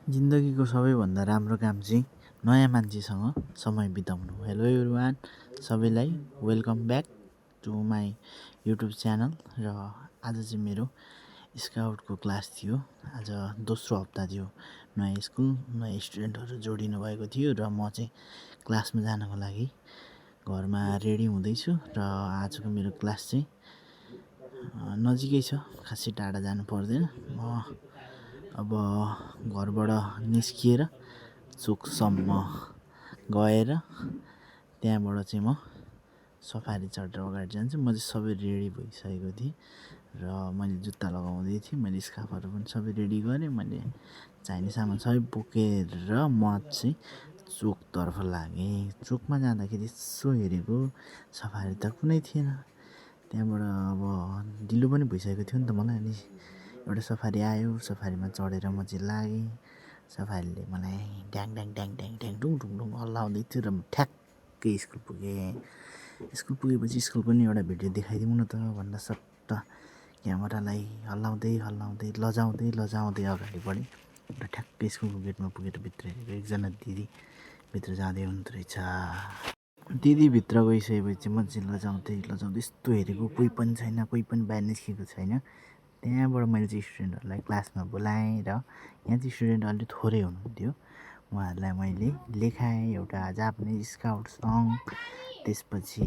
जिन्दगीको सबैभन्दा राम्रो काम चाहिँ नयाँ मान्छेसँग समय बिताउनु। हेलो एभ्रिवान, सबैलाई welcome back to my YouTube channel. र आज चाहिँ मेरो स्काउटको क्लास थियो। आज दोस्रो हप्ता थियो। नयाँ स्कुल, नयाँ स्टुडेन्टहरू जोडिनु भएको थियो र म चाहिँ क्लासमा जानको लागि घरमा रेडी हुँदैछु। र आजको मेरो क्लास चाहिँ नजिकै छ, खासै टाढा जानु पर्दैन। म अब घरबाट निस्किएर चोकसम्म गएर त्यहाँबाट चाहिँ म सफारी चढेर अगाडि जान्छु। म चाहिँ सबै रेडी भइसकेको थिएँ र मैले जुत्ता लगाउँदै थिएँ। मैले स्कार्फहरू पनि सबै रेडी गरेँ। मैले चाहिने सामान सबै बोकेर म चाहिँ चोकतर्फ लागेँ। चोकमा जाँदाखेरि यसो हेरेको सफारी त कुनै थिएन। त्यहाँबाट अब ढिलो पनि भइसकेको थियो नि त मलाई। अनि एउटा सफारी आयो, सफारीमा चढेर म चाहिँ लागेँ। सफारीले मलाई ड्याङ ड्याङ ड्याङ ड्याङ ड्याङ डुङ डुङ डुङ हल्लाउँदै थियो र म ठ्याक्कै स्कुल पुगेँ। स्कुल पुगेपछि स्कुल पनि एउटा भिडियो देखाइदिउँ न त भन्दा सट्ट क्यामेरालाई हल्लाउँदै लजाउँदै अगाडि बढेँ र ठ्याक्कै स्कुलको गेटमा पुगेर भित्र हेरेको एकजना दिदी भित्र जाँदै हुनुहुँदो रहेछ। दिदी भित्र गइसकेपछि म चाहिँ लजाउँदै यस्तो हेरेको, कोही पनि छैन, कोही पनि बाहिर निस्केको छैन। त्यहाँबाट मैले चाहिँ स्टुडेन्टहरूलाई क्लासमा बोलाएँ र यहाँ चाहिँ स्टुडेन्ट अलिक थोरै हुनुहुन्थ्यो। उहाँहरूलाई मैले लेखाएँ एउटा जापानिज स्काउट सङ। त्यसपछि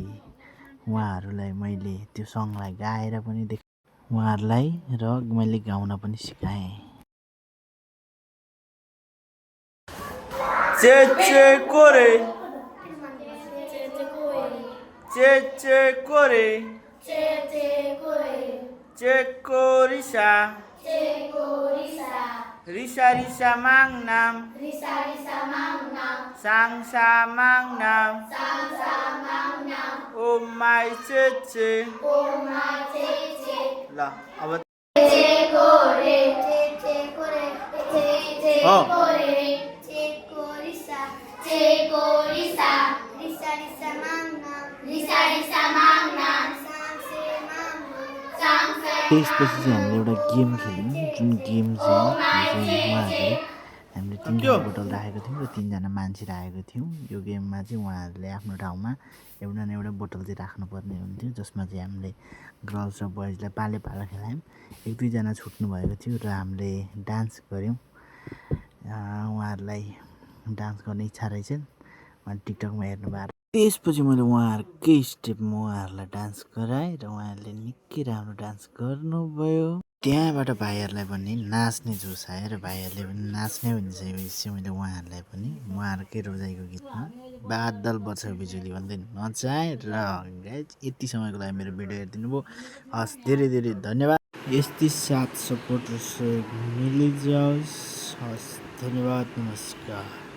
उहाँहरूलाई मैले त्यो सङलाई गाएर पनि देखाएँ उहाँहरूलाई, र मैले गाउन पनि सिकाएँ। चेचे कोरे चेकोरिसा रिसा रिसा मांगनाम सांसा मांगनाम ओ माई चेचे ल अब त्यसपछि चाहिँ हामीले एउटा गेम खेल्यौँ। जुन गेम चाहिँ उहाँहरूले हामीले 3जना बोतल राखेको थियौँ र 3जना मान्छे राखेको थियौँ। यो गेममा चाहिँ उहाँहरूले आफ्नो ठाउँमा एउटा न एउटा बोतल चाहिँ राख्नुपर्ने हुन्थ्यो, जसमा चाहिँ हामीले गर्ल्स र बोइजलाई पाले खेलायौँ। 1-2जना छुट्नु भएको थियो र हामीले डान्स गऱ्यौँ। उहाँहरूलाई डान्स गर्ने इच्छा रहेछन्, उहाँ टिकटकमा हेर्नु भएको। त्यसपछि मैले उहाँहरूकै स्टेपमा उहाँहरूलाई डान्स गराएँ र उहाँहरूले निकै राम्रो डान्स गर्नुभयो। त्यहाँबाट भाइहरूलाई पनि नाच्ने जोस आयो र भाइहरूले पनि नाच्ने भनिसकेपछि मैले उहाँहरूलाई पनि उहाँहरूकै रोजाइको गीतमा बादल बर्छ बिजुली भन्दै नचाएँ। र गाइज यति समयको लागि मेरो भिडियो हेरिदिनु भयो। हस्, धेरै धेरै धन्यवाद। यस्तै साथ सपोर्ट र सहयोग मिलिजाओस्। हस्, धन्यवाद, नमस्कार।